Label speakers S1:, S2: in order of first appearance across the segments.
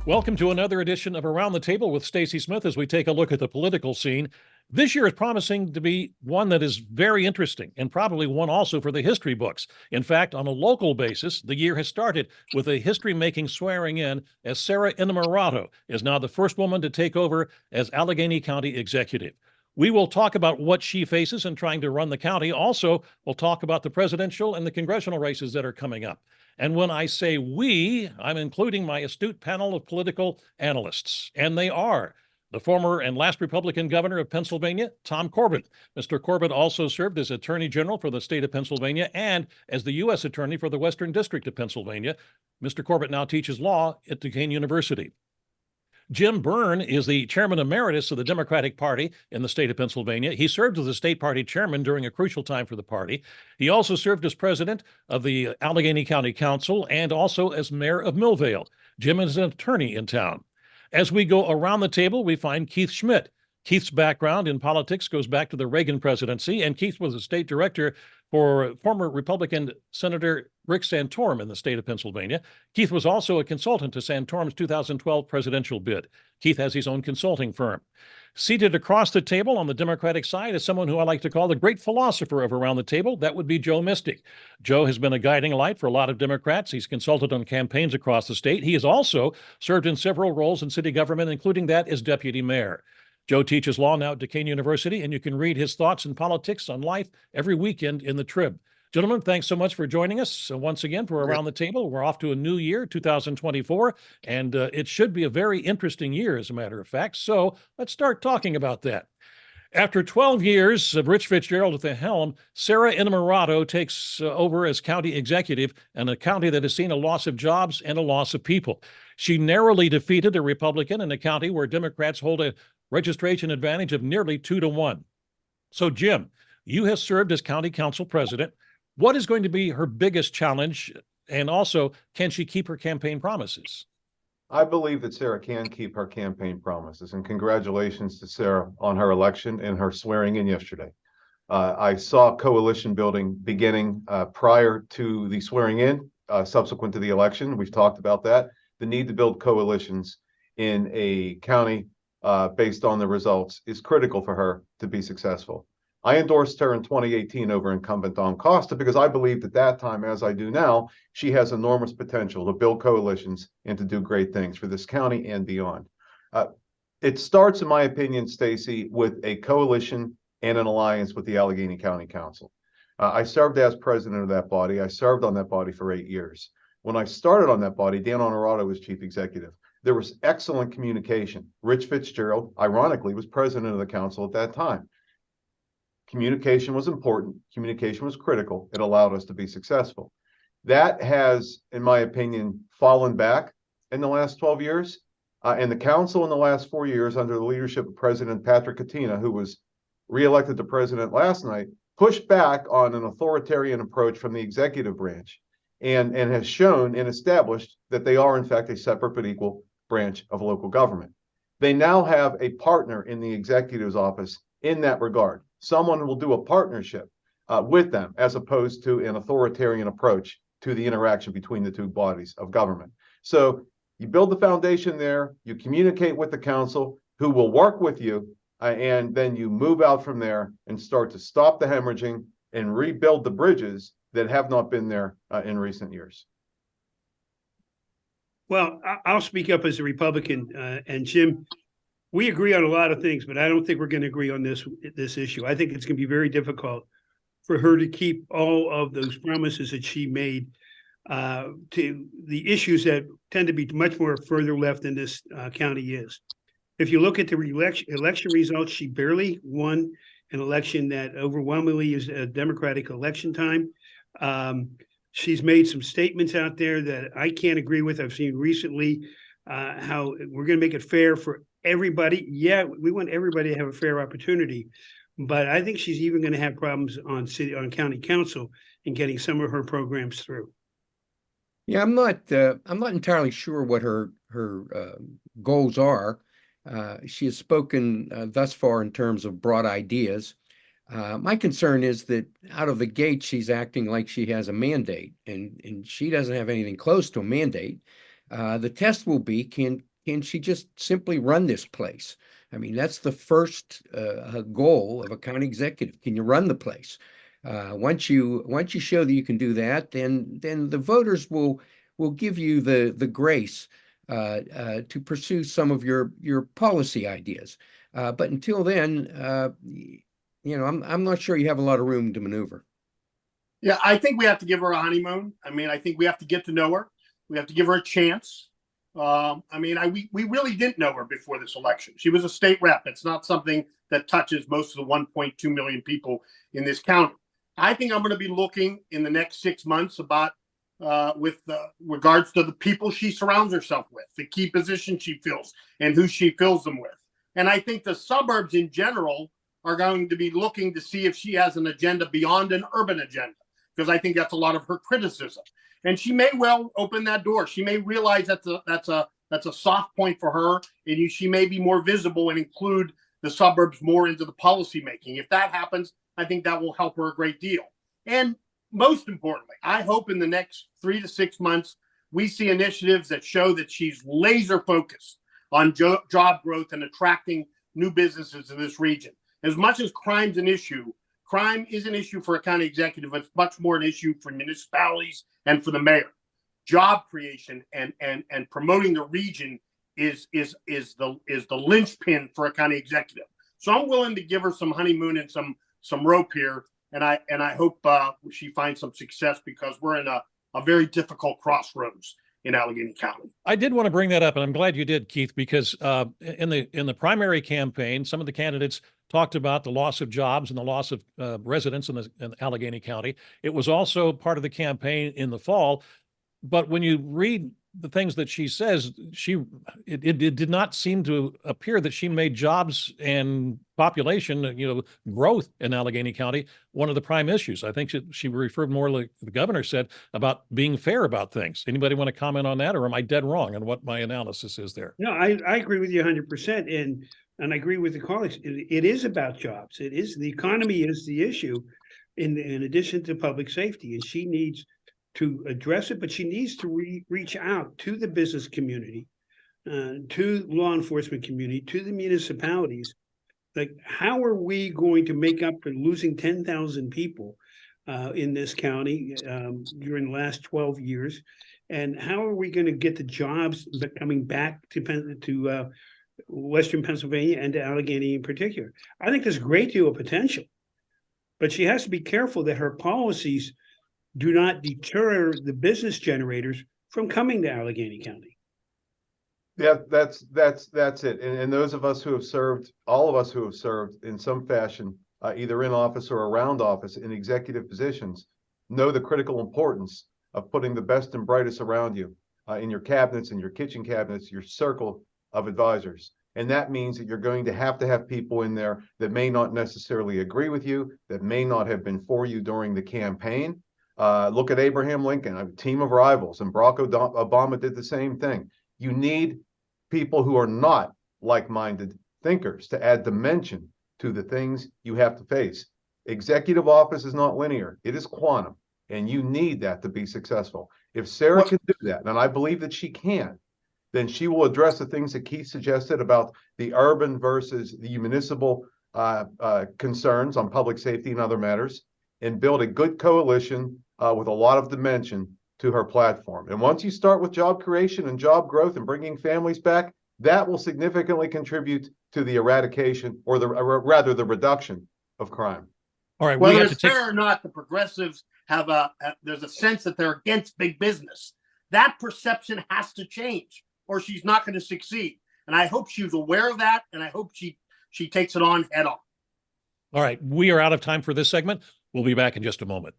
S1: Welcome to another edition of Around the Table with Stacy Smith as we take a look at the political scene. This year is promising to be one that is very interesting and probably one also for the history books. In fact, on a local basis, the year has started with a history-making swearing in as Sarah Innamorato is now the first woman to take over as Allegheny County Executive. We will talk about what she faces in trying to run the county. Also, we'll talk about the presidential and the congressional races that are coming up. And when I say we, I'm including my astute panel of political analysts. And they are the former and last Republican governor of Pennsylvania, Tom Corbett. Mr. Corbett also served as Attorney General for the state of Pennsylvania and as the U.S. Attorney for the Western District of Pennsylvania. Mr. Corbett now teaches law at Duquesne University. Jim Byrne is the chairman emeritus of the Democratic Party in the state of Pennsylvania. He served as the state party chairman during a crucial time for the party. He also served as president of the Allegheny County Council and also as mayor of Millvale. Jim is an attorney in town. As we go around the table, we find Keith Schmidt. Keith's background in politics goes back to the Reagan presidency, and Keith was a state director for former Republican Senator Rick Santorum in the state of Pennsylvania. Keith was also a consultant to Santorum's 2012 presidential bid. Keith has his own consulting firm. Seated across the table on the Democratic side is someone who I like to call the great philosopher of Around the Table. That would be Joe Misty. Joe has been a guiding light for a lot of Democrats. He's consulted on campaigns across the state. He has also served in several roles in city government, including that as deputy mayor. Joe teaches law now at Duquesne University, and you can read his thoughts and politics on life every weekend in the Trib. Gentlemen, thanks so much for joining us. So once again, for Around the Table, we're off to a new year, 2024, and it should be a very interesting year, as a matter of fact. So let's start talking about that. After 12 years of Rich Fitzgerald at the helm, Sarah Innamorato takes over as county executive in a county that has seen a loss of jobs and a loss of people. She narrowly defeated a Republican in a county where Democrats hold a registration advantage of nearly 2-1. So, Jim, you have served as county council president. What is going to be her biggest challenge? And also, can she keep her campaign promises?
S2: I believe that Sarah can keep her campaign promises, and congratulations to Sarah on her election and her swearing in yesterday. I saw coalition building beginning prior to the swearing in, subsequent to the election. We've talked about that. The need to build coalitions in a county based on the results is critical for her to be successful. I endorsed her in 2018 over incumbent Don Costa because I believed at that time, as I do now, she has enormous potential to build coalitions and to do great things for this county and beyond. It starts, in my opinion, Stacy, with a coalition and an alliance with the Allegheny County Council. I served as president of that body. I served on that body for 8 years. When I started on that body, Dan Honorato was chief executive. There was excellent communication. Rich Fitzgerald, ironically, was president of the council at that time. Communication was important. Communication was critical. It allowed us to be successful. That has, in my opinion, fallen back in the last 12 years. And the council in the last 4 years, under the leadership of President Patrick Katina, who was reelected to president last night, pushed back on an authoritarian approach from the executive branch and has shown and established that they are, in fact, a separate but equal branch of local government. They now have a partner in the executive's office in that regard. Someone will do a partnership with them as opposed to an authoritarian approach to the interaction between the two bodies of government. So you build the foundation there, you communicate with the council who will work with you, and then you move out from there and start to stop the hemorrhaging and rebuild the bridges that have not been there in recent years.
S3: Well, I'll speak up as a Republican, and Jim, we agree on a lot of things, but I don't think we're going to agree on this issue. I think it's going to be very difficult for her to keep all of those promises that she made to the issues that tend to be much more further left than this county is. If you look at the election results, she barely won an election that overwhelmingly is a Democratic election time. She's made some statements out there that I can't agree with. I've seen recently how we're going to make it fair for everybody. Yeah, we want everybody to have a fair opportunity, but I think she's even going to have problems on county council in getting some of her programs through.
S4: Yeah, I'm not entirely sure what her goals are. She has spoken thus far in terms of broad ideas. My concern is that out of the gate, she's acting like she has a mandate, and she doesn't have anything close to a mandate. The test will be, can can she just simply run this place? I mean, that's the first goal of a county executive. Can you run the place? Once you show that you can do that, then the voters will give you the grace to pursue some of your policy ideas. But until then, I'm not sure you have a lot of room to maneuver.
S5: Yeah, I think we have to give her a honeymoon. I mean, I think we have to get to know her. We have to give her a chance. We really didn't know her before this election. She was a state rep. It's not something that touches most of the 1.2 million people in this county. I think I'm going to be looking in the next 6 months about with regards to the people she surrounds herself with, the key positions she fills, and who she fills them with. And I think the suburbs in general are going to be looking to see if she has an agenda beyond an urban agenda, because I think that's a lot of her criticism. And she may well open that door. She may realize that's a soft point for her, and she may be more visible and include the suburbs more into the policy making. If that happens, I think that will help her a great deal. And most importantly, I hope in the next 3 to 6 months, we see initiatives that show that she's laser focused on job growth and attracting new businesses in this region. As much as crime's an issue, crime is an issue for a county executive. It's much more an issue for municipalities and for the mayor. Job creation and promoting the region is the linchpin for a county executive. So I'm willing to give her some honeymoon and some rope here, and I hope she finds some success, because we're in a very difficult crossroads in Allegheny County.
S1: I did want to bring that up, and I'm glad you did, Keith, because in the primary campaign, some of the candidates talked about the loss of jobs and the loss of residents in Allegheny County. It was also part of the campaign in the fall. But when you read the things that she says, it did not seem to appear that she made jobs and population, growth in Allegheny County one of the prime issues. I think she referred more, like the governor said, about being fair about things. Anybody want to comment on that, or am I dead wrong on what my analysis is there?
S3: No, I agree with you 100%, and I agree with the colleagues. It is about jobs. It is, the economy is the issue, in addition to public safety, and she needs to address it, but she needs to reach out to the business community, to law enforcement community, to the municipalities. Like, how are we going to make up for losing 10,000 people in this county during the last 12 years? And how are we going to get the jobs coming back to Western Pennsylvania and to Allegheny in particular? I think there's a great deal of potential, but she has to be careful that her policies do not deter the business generators from coming to Allegheny County.
S2: Yeah, that's it. And those of us who have served, all of us who have served in some fashion, either in office or around office in executive positions, know the critical importance of putting the best and brightest around you in your cabinets, in your kitchen cabinets, your circle of advisors. And that means that you're going to have people in there that may not necessarily agree with you, that may not have been for you during the campaign. Look at Abraham Lincoln, a team of rivals, and Barack Obama did the same thing. You need people who are not like-minded thinkers to add dimension to the things you have to face. Executive office is not linear. It is quantum, and you need that to be successful. If Sarah can do that, and I believe that she can, then she will address the things that Keith suggested about the urban versus the municipal concerns on public safety and other matters, and build a good coalition with a lot of dimension to her platform. And once you start with job creation and job growth and bringing families back, that will significantly contribute to the eradication, or rather the reduction of crime.
S1: All right.
S5: Whether it's fair or not, the progressives have there's a sense that they're against big business. That perception has to change, or she's not going to succeed. And I hope she's aware of that, and I hope she takes it on head on.
S1: All right. We are out of time for this segment. We'll be back in just a moment.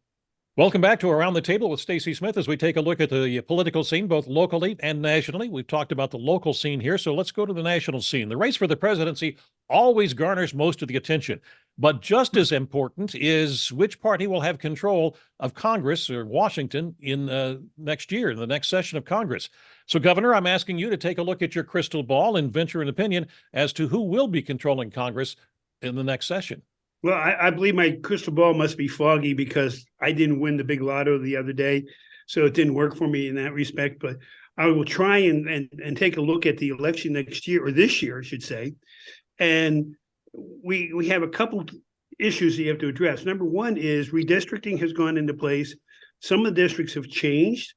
S1: Welcome back to Around the Table with Stacy Smith as we take a look at the political scene, both locally and nationally. We've talked about the local scene here, so let's go to the national scene. The race for the presidency always garners most of the attention, but just as important is which party will have control of Congress or Washington in next year, in the next session of Congress. So, Governor, I'm asking you to take a look at your crystal ball and venture an opinion as to who will be controlling Congress in the next session.
S3: Well, I believe my crystal ball must be foggy because I didn't win the big lotto the other day, so it didn't work for me in that respect. But I will try and take a look at the election next year, or this year, I should say. And we have a couple issues that you have to address. Number one is redistricting has gone into place. Some of the districts have changed,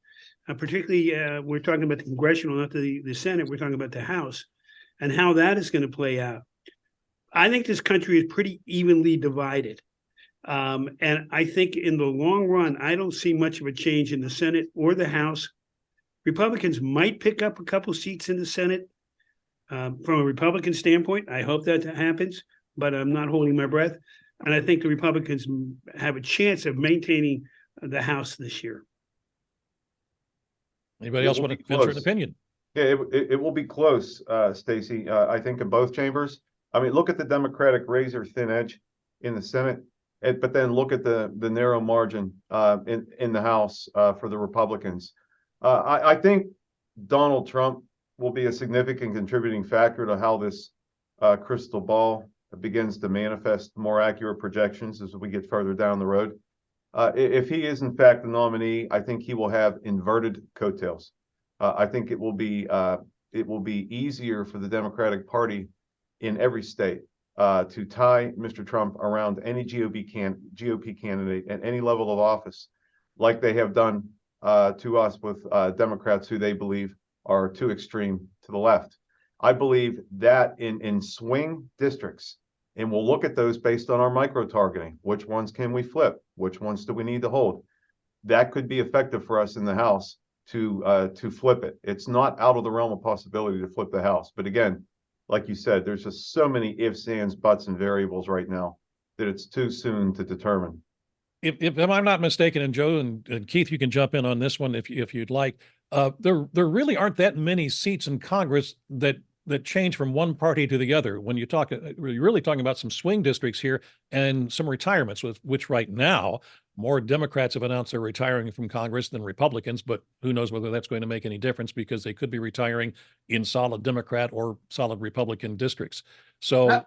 S3: particularly we're talking about the congressional, not the Senate, we're talking about the House, and how that is going to play out. I think this country is pretty evenly divided. And I think in the long run, I don't see much of a change in the Senate or the House. Republicans might pick up a couple seats in the Senate from a Republican standpoint. I hope that happens, but I'm not holding my breath. And I think the Republicans have a chance of maintaining the House this year.
S1: Anybody else want to venture an opinion?
S2: Yeah, it will be close, Stacy. I think in both chambers. I mean, look at the Democratic razor thin edge in the Senate, but then look at the narrow margin in the House for the Republicans. I think Donald Trump will be a significant contributing factor to how this crystal ball begins to manifest more accurate projections as we get further down the road. If he is in fact the nominee, I think he will have inverted coattails. I think it will be easier for the Democratic Party in every state to tie Mr. Trump around any GOP candidate at any level of office, like they have done to us with Democrats who they believe are too extreme to the left. I believe that in swing districts, and we'll look at those based on our micro-targeting. Which ones can we flip? Which ones do we need to hold? That could be effective for us in the House to flip it. It's not out of the realm of possibility to flip the House. But again, like you said, there's just so many ifs, ands, buts, and variables right now that it's too soon to determine.
S1: If I'm not mistaken, and Joe and Keith, you can jump in on this one if you'd like. There really aren't that many seats in Congress that change from one party to the other. When you talk, you're really talking about some swing districts here and some retirements, with which right now more Democrats have announced they're retiring from Congress than Republicans. But who knows whether that's going to make any difference, because they could be retiring in solid Democrat or solid Republican districts. So
S5: That's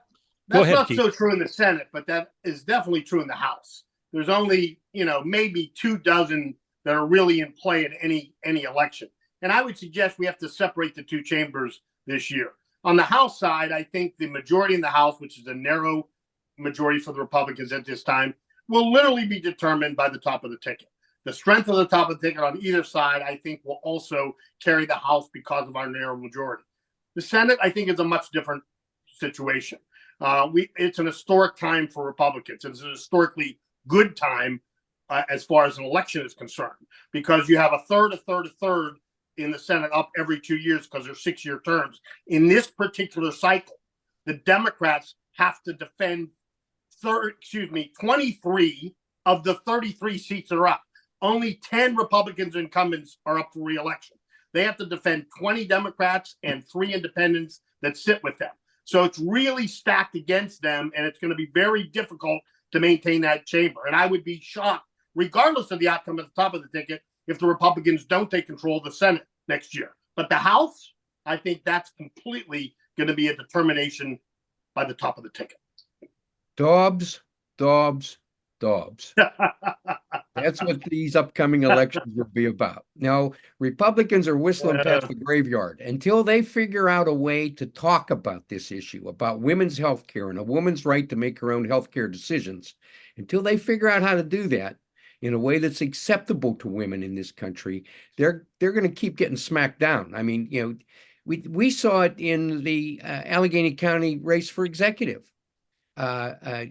S1: go ahead,
S5: not
S1: Keith.
S5: so true in the Senate, but that is definitely true in the House. There's only, maybe 24 that are really in play in any election. And I would suggest we have to separate the two chambers this year. On the House side, I think the majority in the House, which is a narrow majority for the Republicans at this time, will literally be determined by the top of the ticket. The strength of the top of the ticket on either side, I think, will also carry the House because of our narrow majority. The Senate, I think, is a much different situation. It's an historic time for Republicans. It's an historically good time as far as an election is concerned, because you have a third in the Senate up every 2 years because they're 6-year terms. In this particular cycle, the Democrats have to defend 23 of the 33 seats that are up. Only 10 Republicans incumbents are up for re-election. They have to defend 20 Democrats and 3 independents that sit with them. So it's really stacked against them, and it's going to be very difficult to maintain that chamber. And I would be shocked, regardless of the outcome at the top of the ticket, if the Republicans don't take control of the Senate next year. But the House, I think that's completely going to be a determination by the top of the ticket.
S4: Dobbs. That's what these upcoming elections will be about. Now, Republicans are whistling past the graveyard until they figure out a way to talk about this issue, about women's health care and a woman's right to make her own health care decisions. Until they figure out how to do that in a way that's acceptable to women in this country, they're going to keep getting smacked down. I mean, we saw it in the Allegheny County race for executive. The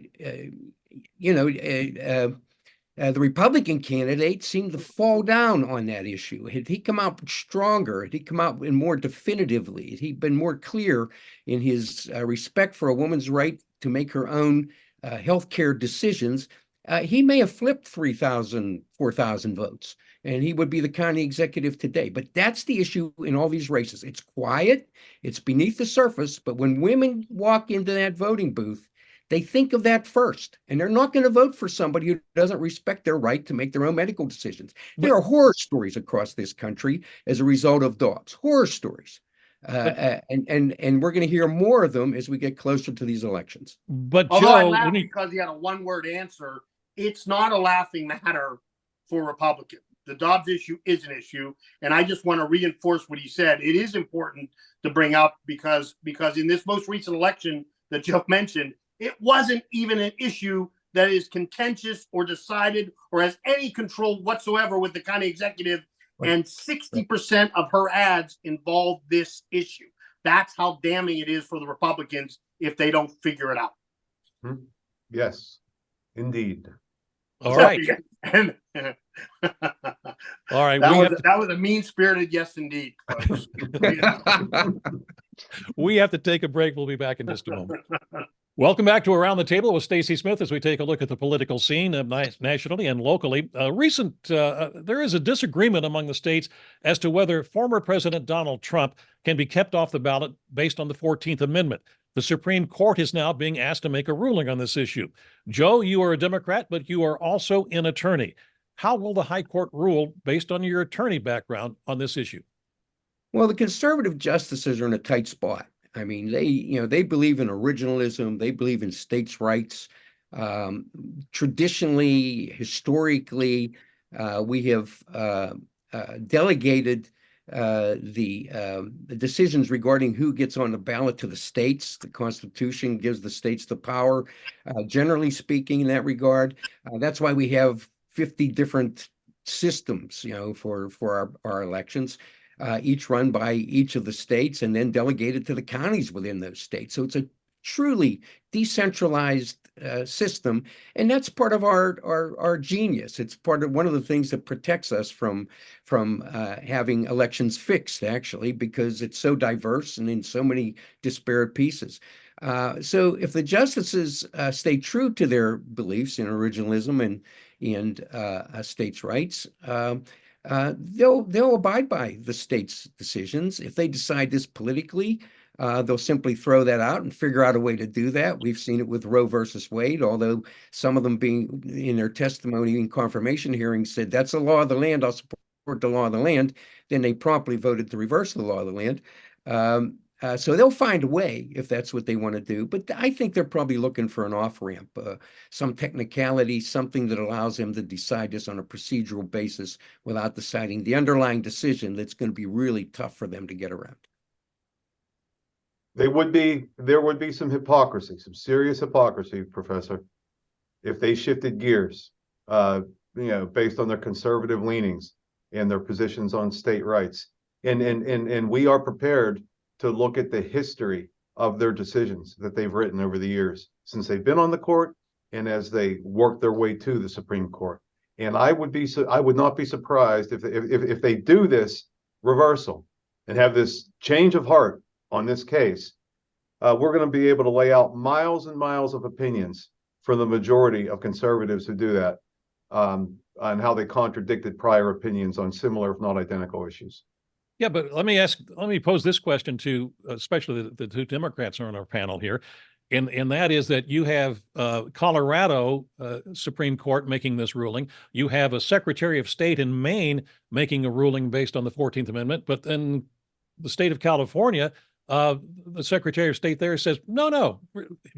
S4: Republican candidate seemed to fall down on that issue. Had he come out stronger, had he come out more definitively, had he been more clear in his respect for a woman's right to make her own healthcare decisions, he may have flipped 3,000, 4,000 votes, and he would be the county executive today. But that's the issue in all these races. It's quiet, it's beneath the surface, but when women walk into that voting booth, they think of that first, and they're not going to vote for somebody who doesn't respect their right to make their own medical decisions. There are horror stories across this country as a result of Dobbs, horror stories. And we're going to hear more of them as we get closer to these elections.
S1: But
S5: Although I
S1: Joe,
S5: laugh because he had a one-word answer, it's not a laughing matter for Republicans. The Dobbs issue is an issue, and I just want to reinforce what he said. It is important to bring up because in this most recent election that Joe mentioned, it wasn't even an issue that is contentious or decided or has any control whatsoever with the county executive. And 60% of her ads involve this issue. That's how damning it is for the Republicans if they don't figure it out.
S2: Yes, indeed.
S1: All right.
S5: And,
S1: All right.
S5: that was a mean-spirited yes, indeed, folks.
S1: We have to take a break. We'll be back in just a moment. Welcome back to Around the Table with Stacy Smith as we take a look at the political scene nationally and locally. There is a disagreement among the states as to whether former President Donald Trump can be kept off the ballot based on the 14th Amendment. The Supreme Court is now being asked to make a ruling on this issue. Joe, you are a Democrat, but you are also an attorney. How will the High Court rule based on your attorney background on this issue?
S4: Well, the conservative justices are in a tight spot. I mean, they believe in originalism. They believe in states' rights. Traditionally, historically, we have delegated the decisions regarding who gets on the ballot to the states. The Constitution gives the states the power, generally speaking, in that regard. That's why we have 50 different systems, for our elections. Each run by each of the states and then delegated to the counties within those states. So it's a truly decentralized system, and that's part of our genius. It's part of one of the things that protects us from having elections fixed, actually, because it's so diverse and in so many disparate pieces. So if the justices stay true to their beliefs in originalism and states' rights, they'll abide by the state's decisions. If they decide this politically, they'll simply throw that out and figure out a way to do that. We've seen it with Roe versus Wade, although some of them being in their testimony and confirmation hearings said that's the law of the land, I'll support the law of the land. Then they promptly voted to reverse the law of the land. So they'll find a way if that's what they want to do. But I think they're probably looking for an off-ramp, some technicality, something that allows them to decide this on a procedural basis without deciding the underlying decision that's going to be really tough for them to get around.
S2: There would be some hypocrisy, some serious hypocrisy, Professor, if they shifted gears, based on their conservative leanings and their positions on state rights. And we are prepared to look at the history of their decisions that they've written over the years since they've been on the court and as they work their way to the Supreme Court. And I would not be surprised if they do this reversal and have this change of heart on this case. We're going to be able to lay out miles and miles of opinions for the majority of conservatives who do that, on how they contradicted prior opinions on similar, if not identical, issues.
S1: Yeah, but let me pose this question to especially the two Democrats on our panel here. And that is that you have Colorado Supreme Court making this ruling. You have a Secretary of State in Maine making a ruling based on the 14th Amendment. But then the state of California, the Secretary of State there says, no,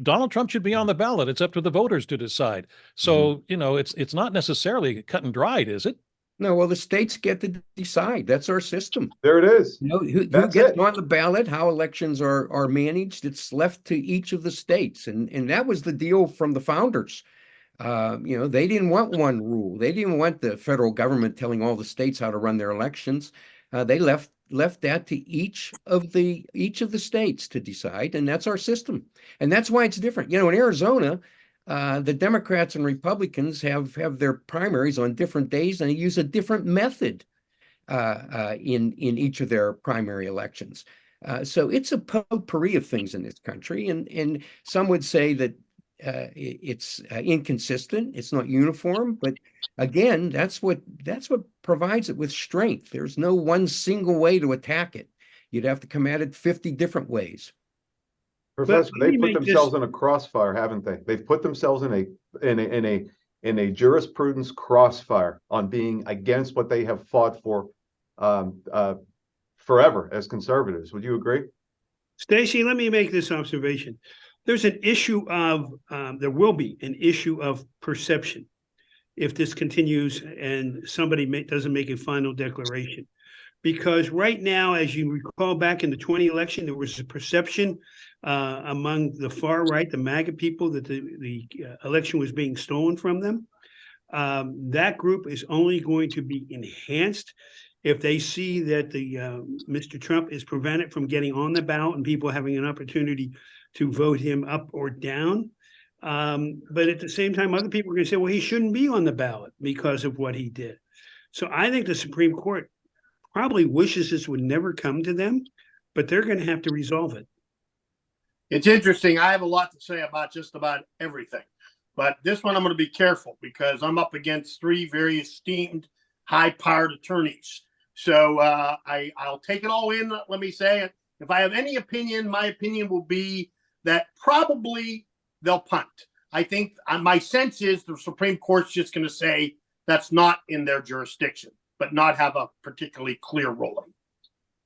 S1: Donald Trump should be on the ballot. It's up to the voters to decide. So, it's not necessarily cut and dried, is it?
S4: No, well, the states get to decide. That's our system.
S2: There it is.
S4: Who gets on the ballot, how elections are managed, it's left to each of the states. And that was the deal from the founders. They didn't want one rule. They didn't want the federal government telling all the states how to run their elections. They left that to each of the states to decide, and that's our system. And that's why it's different. In Arizona, the Democrats and Republicans have their primaries on different days, and they use a different method in each of their primary elections. So it's a potpourri of things in this country, and some would say that it's inconsistent, it's not uniform. But again, that's what provides it with strength. There's no one single way to attack it. You'd have to come at it 50 different ways.
S2: Professor, they put themselves in a crossfire, haven't they? They've put themselves in a jurisprudence crossfire on being against what they have fought for forever as conservatives. Would you agree?
S3: Stacy, let me make this observation. There's an issue of there will be an issue of perception. if this continues and somebody doesn't make a final declaration. Because right now, as you recall back in the 2020 election, there was a perception among the far right, the MAGA people, that the election was being stolen from them. That group is only going to be enhanced if they see that Mr. Trump is prevented from getting on the ballot and people having an opportunity to vote him up or down. But at the same time, other people are going to say, well, he shouldn't be on the ballot because of what he did. So I think the Supreme Court probably wishes this would never come to them, but they're going to have to resolve it.
S5: It's interesting. I have a lot to say about just about everything, but this one I'm going to be careful because I'm up against three very esteemed, high-powered attorneys. So I'll take it all in. Let me say it. If I have any opinion, my opinion will be that probably they'll punt. I think my sense is the Supreme Court's just going to say that's not in their jurisdiction, but not have a particularly clear ruling.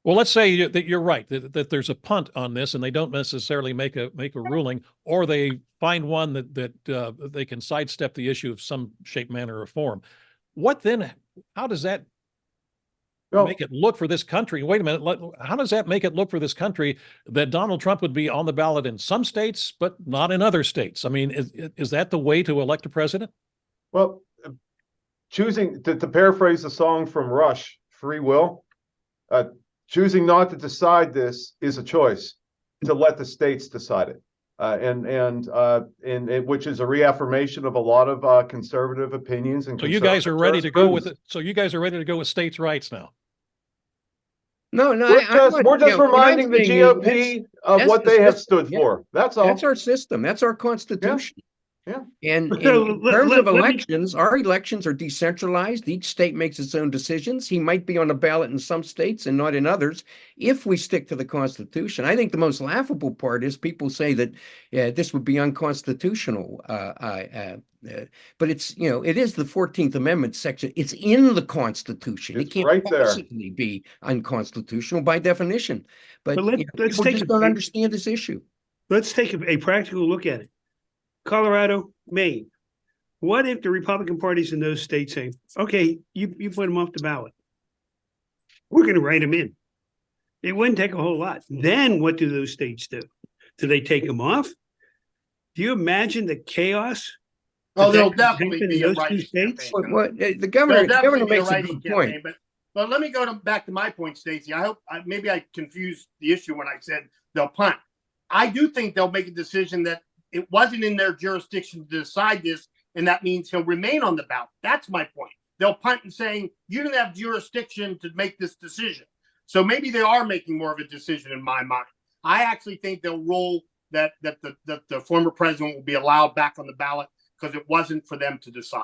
S1: Well, let's say that you're right, that there's a punt on this and they don't necessarily make a ruling, or they find one that they can sidestep the issue of some shape, manner, or form. What then? How does that make it look for this country? Wait a minute. How does that make it look for this country that Donald Trump would be on the ballot in some states, but not in other states? I mean, is that the way to elect a president?
S2: Well, choosing to paraphrase the song from Rush, Free Will, choosing not to decide this is a choice to let the states decide it. And which is a reaffirmation of a lot of conservative opinions. And
S1: so you guys are ready to go with it. So you guys are ready to go with states' rights now.
S4: No,
S2: we're just reminding the GOP of what they have stood for. That's all.
S4: That's our system. That's our Constitution.
S2: Yeah.
S4: And in terms of elections, our elections are decentralized. Each state makes its own decisions. He might be on the ballot in some states and not in others if we stick to the Constitution. I think the most laughable part is people say that this would be unconstitutional. But it's, it is the 14th Amendment section. It's in the Constitution.
S2: It's
S4: it can't
S2: right
S4: possibly be unconstitutional by definition. But
S3: let's
S4: people
S3: take
S4: just don't understand this issue.
S3: Let's take a practical look at it. Colorado, Maine. What if the Republican parties in those states say, okay, you put them off the ballot. We're going to write them in. It wouldn't take a whole lot. Then what do those states do? Do they take them off? Do you imagine the chaos?
S5: Oh, there'll definitely be a writing
S4: campaign. The governor makes a good point.
S5: But let me go back to my point, Stacy. I hope maybe I confused the issue when I said they'll punt. I do think they'll make a decision that it wasn't in their jurisdiction to decide this, and that means he'll remain on the ballot. That's my point. They'll punt and saying, you didn't have jurisdiction to make this decision. So maybe they are making more of a decision in my mind. I actually think they'll rule that the former president will be allowed back on the ballot because it wasn't for them to decide.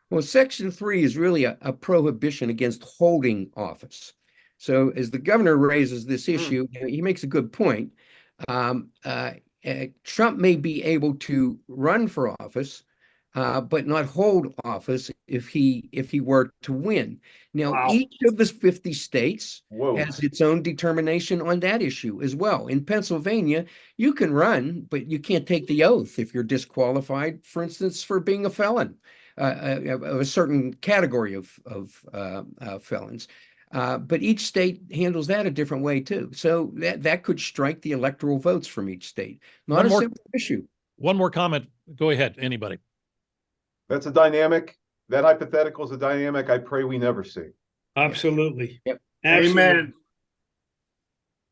S4: Well, Section 3 is really a prohibition against holding office. So as the governor raises this issue, he makes a good point. Trump may be able to run for office, but not hold office if he were to win. Now, each of the 50 states has its own determination on that issue as well. In Pennsylvania, you can run, but you can't take the oath if you're disqualified, for instance, for being a felon, of a certain category of felons. But each state handles that a different way too. So that could strike the electoral votes from each state. Not a simple issue.
S1: One more comment. Go ahead, anybody.
S2: That's a dynamic. That hypothetical is a dynamic I pray we never see.
S3: Absolutely.
S4: Yep.
S3: Absolutely.
S5: Amen.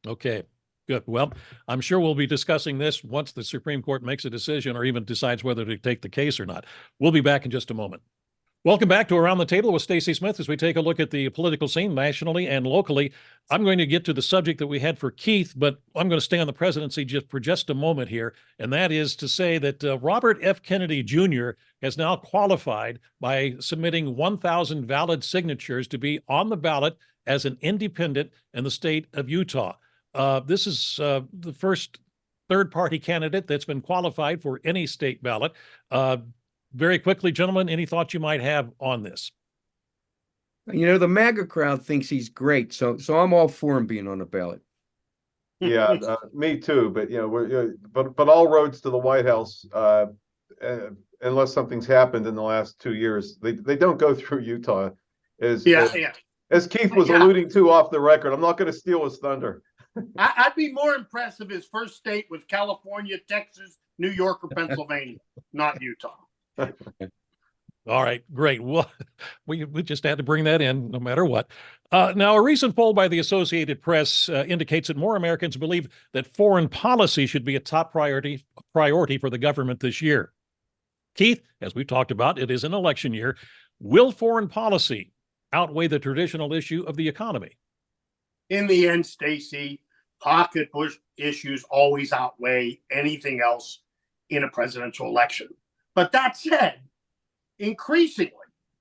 S1: Okay, good. Well, I'm sure we'll be discussing this once the Supreme Court makes a decision or even decides whether to take the case or not. We'll be back in just a moment. Welcome back to Around the Table with Stacy Smith as we take a look at the political scene nationally and locally. I'm going to get to the subject that we had for Keith, but I'm going to stay on the presidency for just a moment here, and that is to say that Robert F. Kennedy Jr. has now qualified by submitting 1,000 valid signatures to be on the ballot as an independent in the state of Utah. This is the first third-party candidate that's been qualified for any state ballot. Very quickly, gentlemen, any thoughts you might have on this?
S4: The MAGA crowd thinks he's great, so I'm all for him being on the ballot.
S2: Yeah, me too. But but all roads to the White House unless something's happened in the last 2 years, they don't go through Utah. As Keith was alluding to off the record, I'm not going to steal his thunder.
S5: I'd be more impressed if his first state was California, Texas, New York, or Pennsylvania, not Utah.
S1: All right, great. Well, we just had to bring that in no matter what. Now, a recent poll by the Associated Press indicates that more Americans believe that foreign policy should be a top priority for the government this year. Keith, as we've talked about, it is an election year. Will foreign policy outweigh the traditional issue of the economy?
S5: In the end, Stacy, pocketbook issues always outweigh anything else in a presidential election. But that said, increasingly,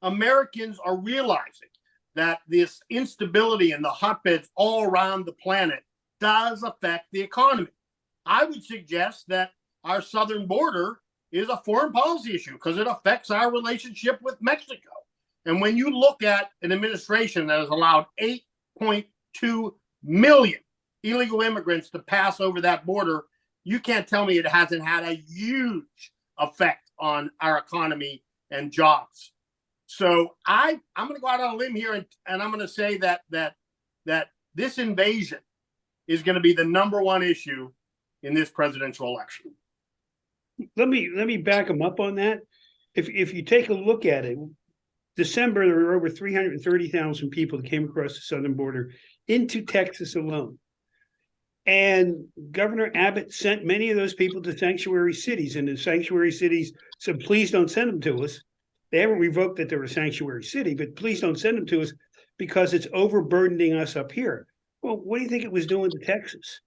S5: Americans are realizing that this instability in the hotbeds all around the planet does affect the economy. I would suggest that our southern border is a foreign policy issue because it affects our relationship with Mexico. And when you look at an administration that has allowed 8.2 million illegal immigrants to pass over that border, you can't tell me it hasn't had a huge effect on our economy and jobs. So I'm going to go out on a limb here and I'm going to say that this invasion is going to be the number one issue in this presidential election.
S3: Let me back them up on that. If you take a look at it, December, there were over 330,000 people that came across the southern border into Texas alone. And Governor Abbott sent many of those people to sanctuary cities, and the sanctuary cities said, please don't send them to us. They haven't revoked that they're a sanctuary city, but please don't send them to us because it's overburdening us up here. Well, what do you think it was doing to Texas?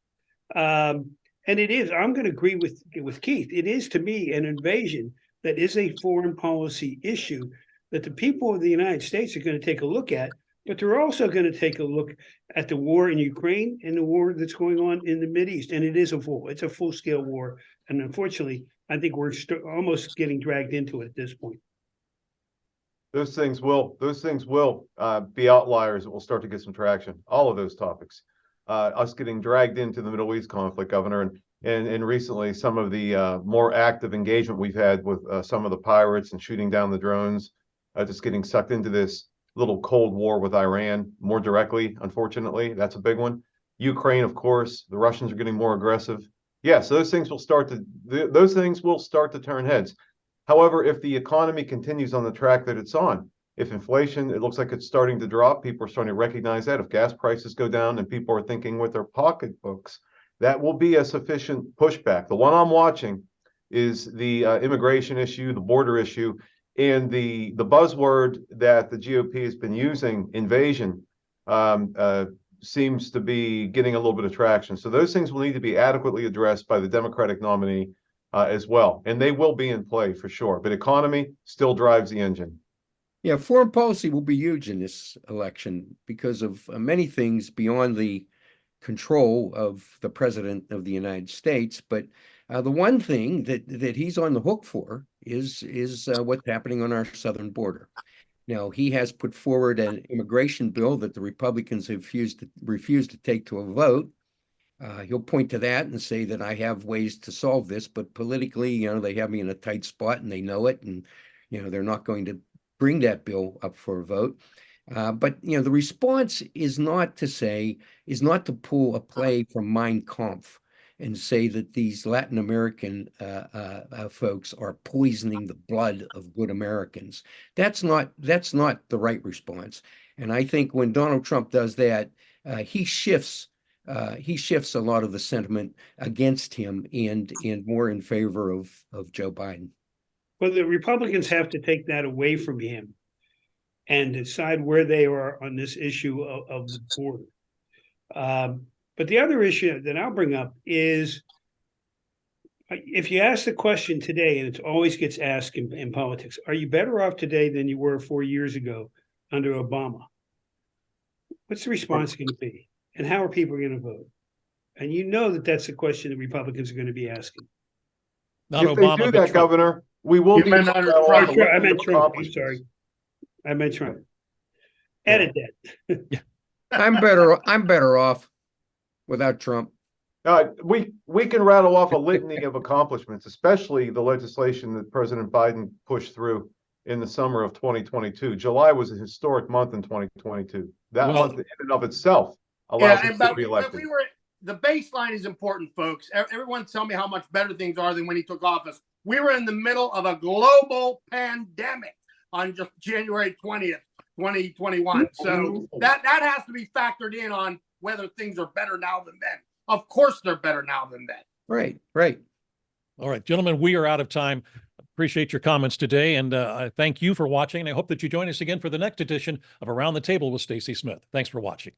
S3: And it is, I'm going to agree with Keith. It is, to me, an invasion that is a foreign policy issue that the people of the United States are going to take a look at, but they're also going to take a look at the war in Ukraine and the war that's going on in the Mideast. And it is it's a full-scale war. And unfortunately, I think we're almost getting dragged into it at this point.
S2: Those things will be outliers that will start to get some traction. All of those topics, us getting dragged into the Middle East conflict, Governor, and recently some of the more active engagement we've had with some of the pirates and shooting down the drones, just getting sucked into this little Cold War with Iran more directly. Unfortunately, that's a big one. Ukraine, of course, the Russians are getting more aggressive. Yes, those things will start to turn heads. However, if the economy continues on the track that it's on, if inflation, it looks like it's starting to drop, people are starting to recognize that. If gas prices go down and people are thinking with their pocketbooks, that will be a sufficient pushback. The one I'm watching is the immigration issue, the border issue, and the buzzword that the GOP has been using, invasion, seems to be getting a little bit of traction. So those things will need to be adequately addressed by the Democratic nominee as well. And they will be in play for sure. But economy still drives the engine.
S4: Yeah, foreign policy will be huge in this election because of many things beyond the control of the president of the United States. But the one thing that he's on the hook for is what's happening on our southern border. Now, he has put forward an immigration bill that the Republicans have refused to take to a vote. He'll point to that and say that I have ways to solve this, but politically, they have me in a tight spot and they know it, and they're not going to bring that bill up for a vote. But the response is not to pull a play from Mein Kampf and say that these Latin American folks are poisoning the blood of good Americans. That's not the right response. And I think when Donald Trump does that, he shifts a lot of the sentiment against him and more in favor of Joe Biden.
S3: Well, the Republicans have to take that away from him and decide where they are on this issue of the border. But the other issue that I'll bring up is, if you ask the question today, and it always gets asked in politics, are you better off today than you were 4 years ago under Obama? What's the response going to be? And how are people going to vote? And that's the question the Republicans are going to be asking.
S1: Not
S2: if
S1: Obama,
S2: they do
S1: but
S2: that,
S1: Trump.
S2: Governor, we will
S5: You
S2: be.
S5: meant under Trump.
S3: I meant Trump. I'm sorry. I meant Trump. Edit that.
S4: I'm better off without Trump.
S2: We can rattle off a litany of accomplishments, especially the legislation that President Biden pushed through in the summer of 2022. July was a historic month in 2022. That
S1: Well-
S2: month in and of itself allows us to
S5: but
S2: be elected.
S5: the baseline is important, folks. Everyone tell me how much better things are than when he took office. We were in the middle of a global pandemic on just January 20th, 2021. So that has to be factored in on whether things are better now than then. Of course, they're better now than then.
S4: Right, right.
S1: All right, gentlemen, we are out of time. Appreciate your comments today, and I thank you for watching. And I hope that you join us again for the next edition of Around the Table with Stacy Smith. Thanks for watching.